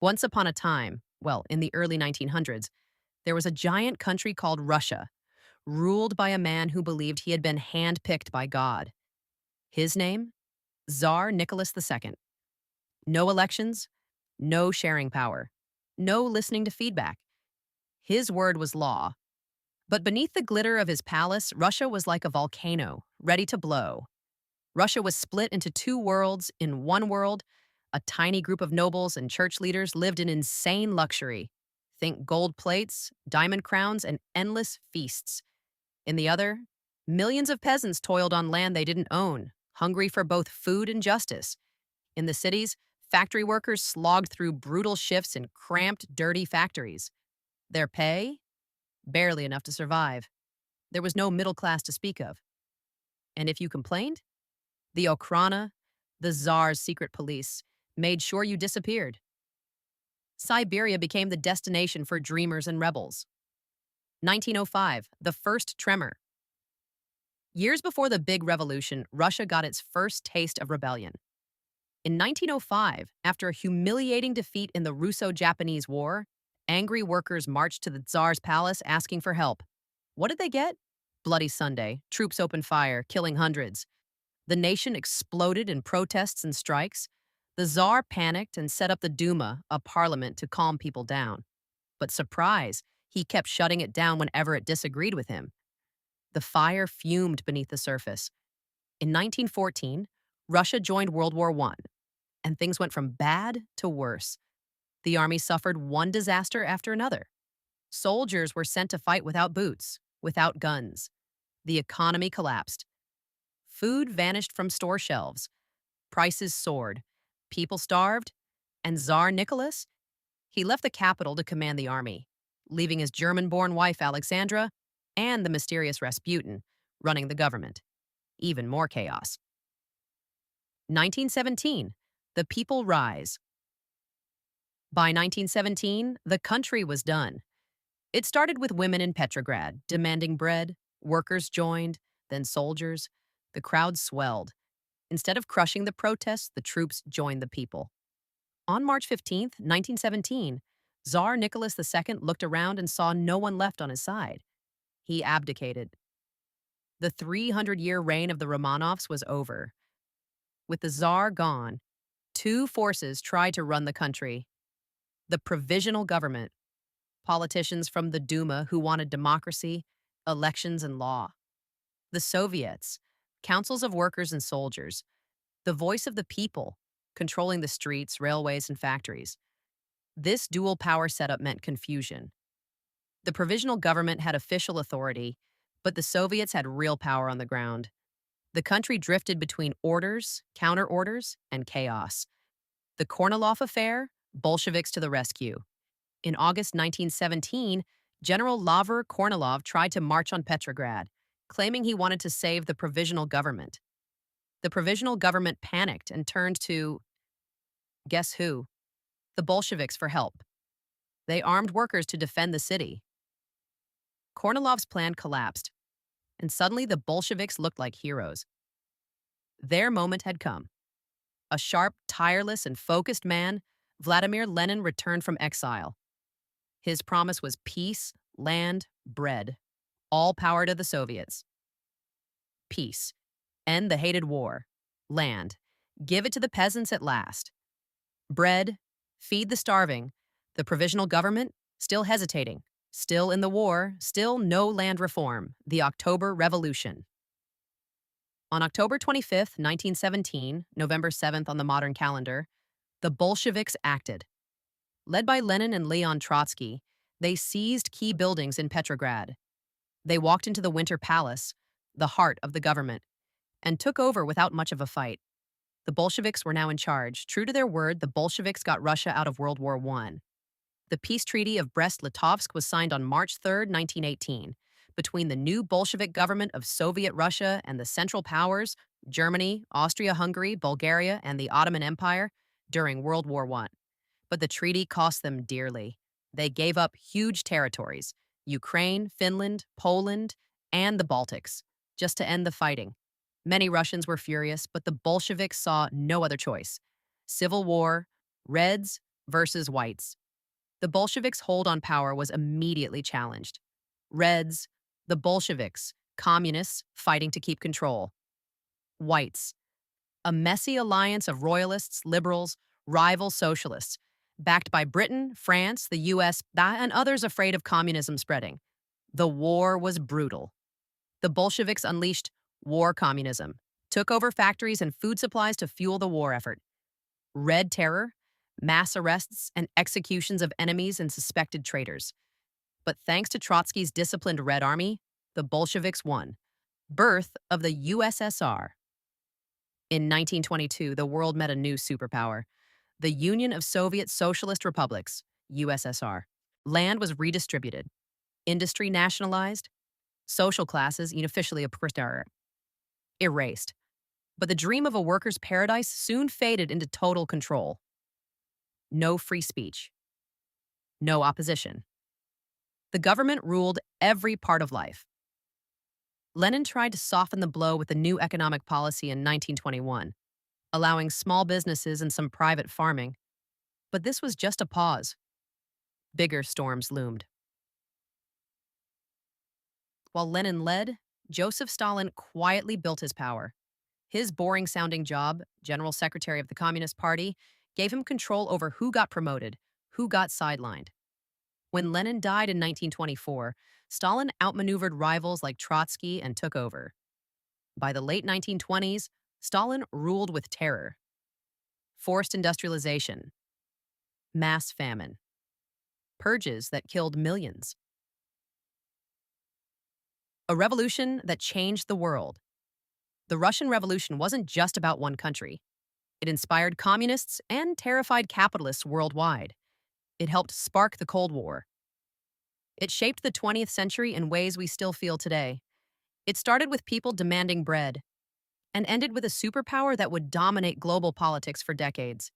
Once upon a time, well, in the early 1900s, there was a giant country called Russia, ruled by a man who believed he had been handpicked by God. His name? Tsar Nicholas II. No elections, no sharing power, no listening to feedback. His word was law. But beneath the glitter of his palace, Russia was like a volcano, ready to blow. Russia was split into two worlds. In one world, a tiny group of nobles and church leaders lived in insane luxury. Think gold plates, diamond crowns, and endless feasts. In the other, millions of peasants toiled on land they didn't own, hungry for both food and justice. In the cities, factory workers slogged through brutal shifts in cramped, dirty factories. Their pay? Barely enough to survive. There was no middle class to speak of. And if you complained, the Okhrana, the Tsar's secret police, made sure you disappeared. Siberia became the destination for dreamers and rebels. 1905, the first tremor. Years before the big revolution, Russia got its first taste of rebellion. In 1905, after a humiliating defeat in the Russo-Japanese War, angry workers marched to the Tsar's palace asking for help. What did they get? Bloody Sunday. Troops opened fire, killing hundreds. The nation exploded in protests and strikes. The Tsar panicked and set up the Duma, a parliament, to calm people down. But surprise, he kept shutting it down whenever it disagreed with him. The fire fumed beneath the surface. In 1914, Russia joined World War I, and things went from bad to worse. The army suffered one disaster after another. Soldiers were sent to fight without boots, without guns. The economy collapsed. Food vanished from store shelves. Prices soared. People starved. And Tsar Nicholas? He left the capital to command the army, leaving his German-born wife Alexandra and the mysterious Rasputin running the government. Even more chaos. 1917. The people rise. By 1917, the country was done. It started with women in Petrograd demanding bread. Workers joined, then soldiers. The crowd swelled. Instead of crushing the protests, the troops joined the people. On March 15, 1917, Tsar Nicholas II looked around and saw no one left on his side. He abdicated. The 300-year reign of the Romanovs was over. With the Tsar gone, two forces tried to run the country. The provisional government, politicians from the Duma who wanted democracy, elections, and law. The Soviets, councils of workers and soldiers, the voice of the people, controlling the streets, railways, and factories. This dual power setup meant confusion. The provisional government had official authority, but the Soviets had real power on the ground. The country drifted between orders, counter-orders, and chaos. The Kornilov affair, Bolsheviks to the rescue. In August 1917, General Lavur Kornilov tried to march on Petrograd, claiming he wanted to save the provisional government. The provisional government panicked and turned to, guess who? The Bolsheviks for help. They armed workers to defend the city. Kornilov's plan collapsed, and suddenly the Bolsheviks looked like heroes. Their moment had come. A sharp, tireless, and focused man, Vladimir Lenin returned from exile. His promise was peace, land, bread, all power to the Soviets. Peace. End the hated war. Land. Give it to the peasants at last. Bread. Feed the starving. The provisional government? Still hesitating. Still in the war. Still no land reform. The October Revolution. On October 25, 1917, November 7th on the modern calendar, the Bolsheviks acted. Led by Lenin and Leon Trotsky, they seized key buildings in Petrograd. They walked into the Winter Palace, the heart of the government, and took over without much of a fight. The Bolsheviks were now in charge. True to their word, the Bolsheviks got Russia out of World War I. The peace treaty of Brest-Litovsk was signed on March 3, 1918, between the new Bolshevik government of Soviet Russia and the Central Powers, Germany, Austria-Hungary, Bulgaria, and the Ottoman Empire, during World War I. But the treaty cost them dearly. They gave up huge territories, Ukraine, Finland, Poland, and the Baltics, just to end the fighting. Many Russians were furious, but the Bolsheviks saw no other choice. Civil war, Reds versus whites. The Bolsheviks' hold on power was immediately challenged. Reds, the Bolsheviks, communists fighting to keep control. Whites, a messy alliance of royalists, liberals, rival socialists, backed by Britain, France, the US, and others afraid of communism spreading. The war was brutal. The Bolsheviks unleashed war communism, took over factories and food supplies to fuel the war effort. Red terror, mass arrests, and executions of enemies and suspected traitors. But thanks to Trotsky's disciplined Red Army, the Bolsheviks won. Birth of the USSR. In 1922, the world met a new superpower, the Union of Soviet Socialist Republics, USSR. Land was redistributed, industry nationalized, social classes unofficially erased. But the dream of a worker's paradise soon faded into total control. No free speech. No opposition. The government ruled every part of life. Lenin tried to soften the blow with the new economic policy in 1921, allowing small businesses and some private farming. But this was just a pause. Bigger storms loomed. While Lenin led, Joseph Stalin quietly built his power. His boring-sounding job, General Secretary of the Communist Party, gave him control over who got promoted, who got sidelined. When Lenin died in 1924, Stalin outmaneuvered rivals like Trotsky and took over. By the late 1920s, Stalin ruled with terror. Forced industrialization, mass famine, purges that killed millions. A revolution that changed the world. The Russian Revolution wasn't just about one country. It inspired communists and terrified capitalists worldwide. It helped spark the Cold War. It shaped the 20th century in ways we still feel today. It started with people demanding bread and ended with a superpower that would dominate global politics for decades.